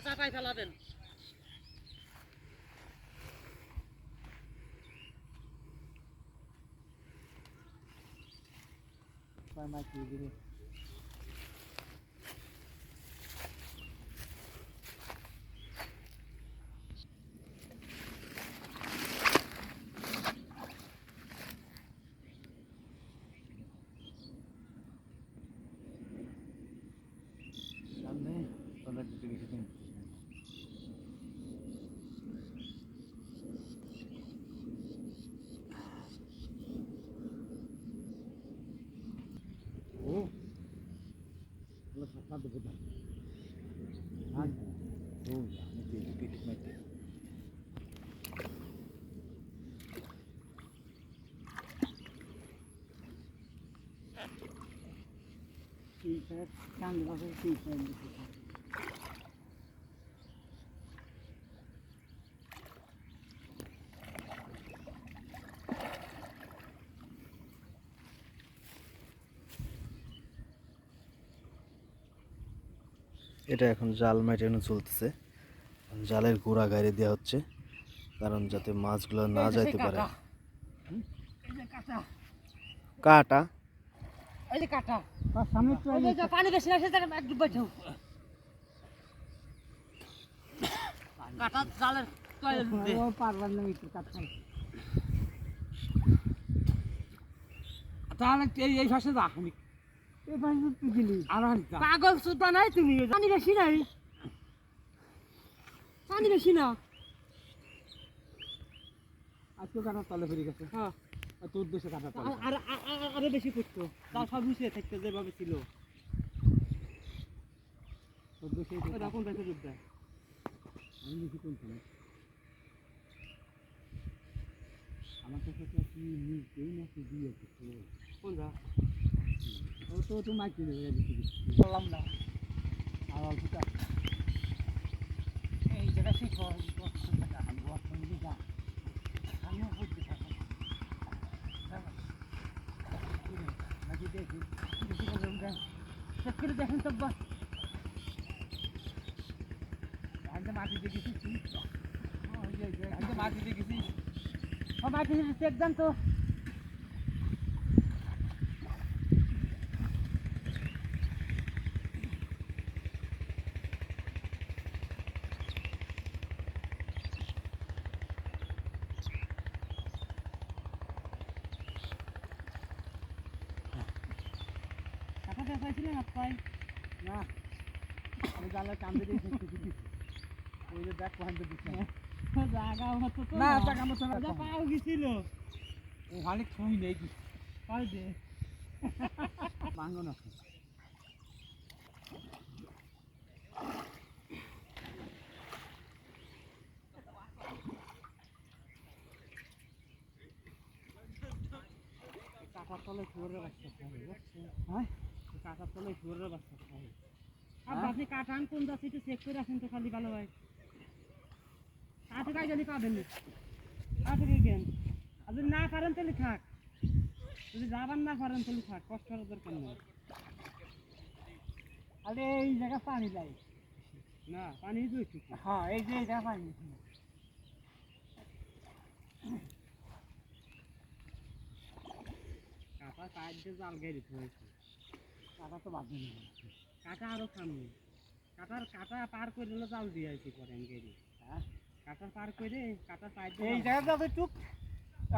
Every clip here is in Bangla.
চাটাই ফেলাবেন এটা এখন জাল মেটানো চলতেছে, জালের গোড়া গাড়ি দেওয়া হচ্ছে কারণ যাতে মাছগুলো না যাইতে পারে। কাটা এই যে কাটা সামনে পানি বেশি না সেটা একটু বাঁচাও কাটা জালের কয়েল দে ও পারবার না একটু কাটা তাহলে এই ফাঁসে যা আমি এই পানি তুই দিলি আর পাগল সুতা নাই তুমি পানি বেশি নাই পানি বেশি না আজকে কাটা তলে ফিরে গেছে। হ্যাঁ তোর দেশে কাটা আর আরো বেশি করতো তার সব মিশিয়ে থাকতো যেভাবে ছিল তোর দেশে এরকম বেশি দুধ দেয় আমি বেশি কোনটা আমার কাছে কি এই নাকি দিয়েছে কোনটা ও তো তো মাইকে নেবে বললাম না আর অল্পটা এই জায়গা সেই খরচ আমি বর্তমানে যা আমিও বুঝতে থাকি দেখেন তো মাটি দেখেছি মাটি দেখেছি মাটি একদম তো পাইছিলেন আপনার না আমি জানলে কান্দে দিয়ে ওই যে ব্যাগ পয়েন্ট দিচ্ছে জায়গা মতো তো না জায়গা মতো না পাও গেছিল ও অনেক ছুঁই নেই কি পাই দে ভাঙো না কাটার তলে শুয়োরের বাচ্চা খাবে হ্যাঁ কাটার তলে শুয়োরের বাচ্চা খাবে আপনি কাটান কোন যাচ্ছে একটু চেক করে আসেন তো খালি ভালো হয় কাঠে গাই গেলে পাবেন কাঠে গেন আর যদি না পারেন তাহলে থাক যদি যাবার না পারেন তাহলে থাক কষ্ট করার দরকার নেই আরে এই জায়গা পানি যায় না পানি দুইছি হ্যাঁ এই যে জায়গা পানি কাটা সাইড দিয়ে জাল গেড়ে হয়েছে কাটা তো বাদ নেই কাটা আরো সামনে কাটার কাটা পার করে দিলে জাল দিয়ে আসি পরে আমি গেড়ে হ্যাঁ কাটা পার করে কাটা সাইড এই জায়গাটা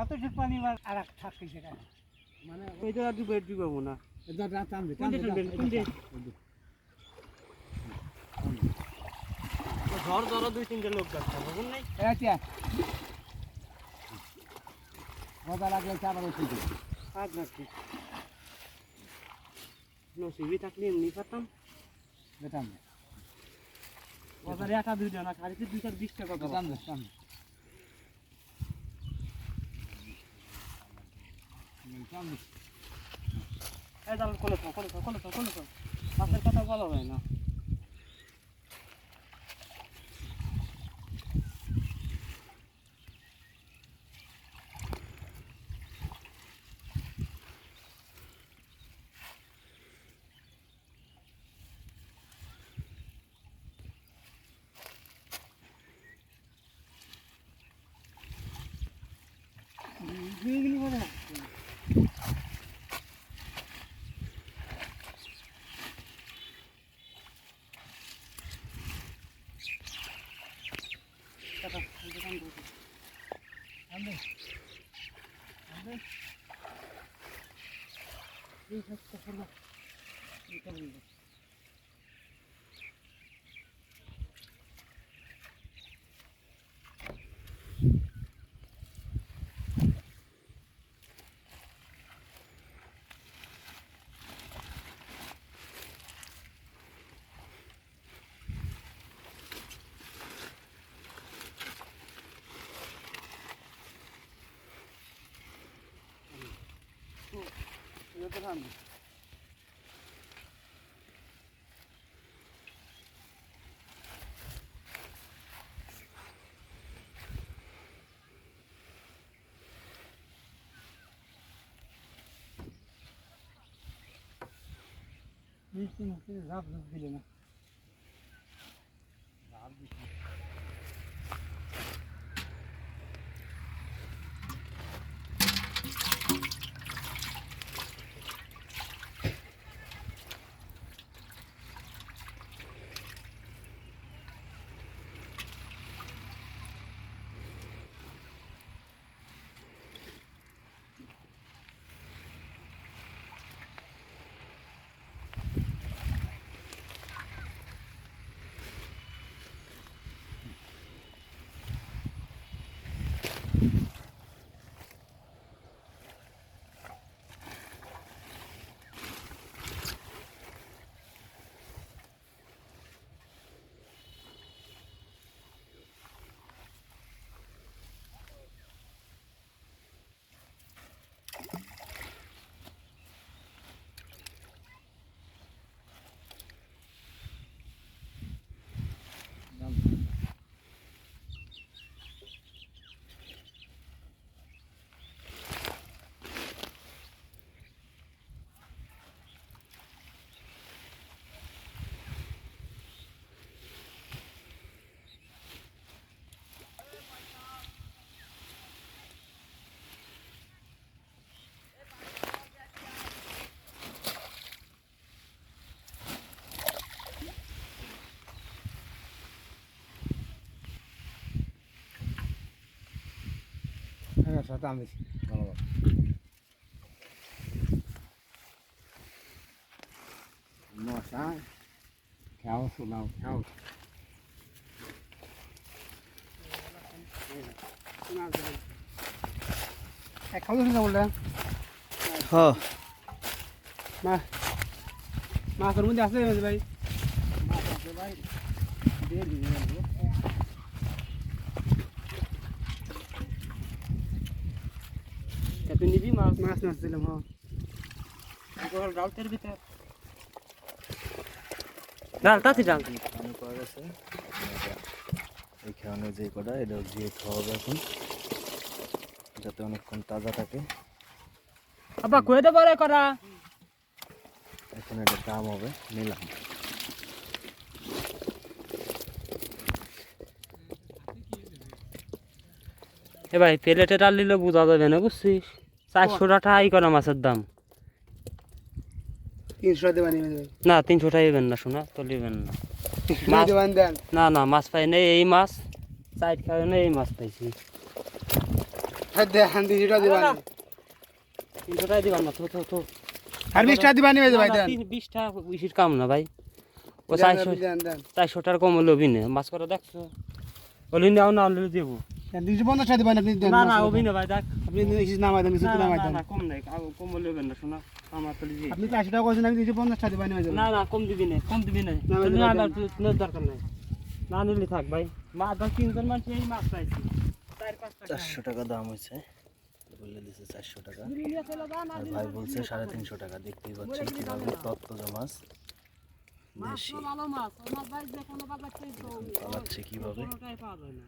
এতটুক পানি আর এক থাকে সেখানে মানে ওই জায়গা ডুবাবো না ঝড় ঝড় দুই তিনটে লোক যাচ্ছে বুঝুন নাই মজা লাগলে আবার ওষুধ আজ নাকি নসিবি থাকলে এমনি পাতাম বেতাম বাজারে একটা দুইটা না খারিতে 220 টাকা দাম দাম এই দাম কোলে মাছের কথা বলা হয় না ঝাপ দিলে না দাম বেশি মশা খেয়াও শোনাও খেয়াও খাওয়া শুনে বললেন হ্যাঁ মাছের মধ্যে আছে ভাই মাছ আছে ভাই দিয়ে দিবি তুই নিবি মাছ মাছ দিলাম হ্যাঁ ডালতের ভিতর ডাল তাতে ডাল পানি পাওয়া গেছে এই খাওয়ানো যে কটা এটা দিয়ে খাওয়াবে এখন যাতে অনেকক্ষণ তাজা থাকে আব্বা কয়ে দেবো রে করা এখন এটার দাম হবে নিলাম এ ভাই প্লেটে ডাল নিলে বোঝা যাবে না বুঝছিস 400 টাকা এই করা মাছের দাম 300 দেবানি না 300 টাকা নেবেন না শোনা তো নেবেন না মাছ দেবান দেন না না মাছ পাই নাই এই মাছ সাইড খাবে না এই মাছ পাইছি হ্যাঁ দেন 200 দেবানি 300 টাকা দিবেন না তো আর 20 টাকা দিবানি ভাই দেন 20 টাকা বেশির কাম না ভাই ও দেন 400 টাকার কম লবি না মাছ করে দেখছো বলি নাও না আনলে দেবো 250 টাকা দিবানি আপনি দেন না না ওবি না ভাই দেখ আপনি কিছু নামাই দেন কিছু নামাই দেন না কম নাই কম লবেন না শোনা আমার তো লিজি আপনি 400 টাকা কইছেন আমি 250 টাকা দিবানি ভাই না না কম দিবি না না না দরকার নাই না নিলে থাক ভাই মা 10-3 মানুষ এই মাছ পাইছি 4-5 টাকা 400 টাকা দাম হয়েছে বলে দিছে 400 টাকা আর ভাই বলছে 350 টাকা দেখতেই পাচ্ছেন কিভাবে তত্ত্বজা মাছ দেশি ভালো মাছ আমার ভাই যে কোনো বাজার থেকে পালাচ্ছে কিভাবে পাওয়া যায় না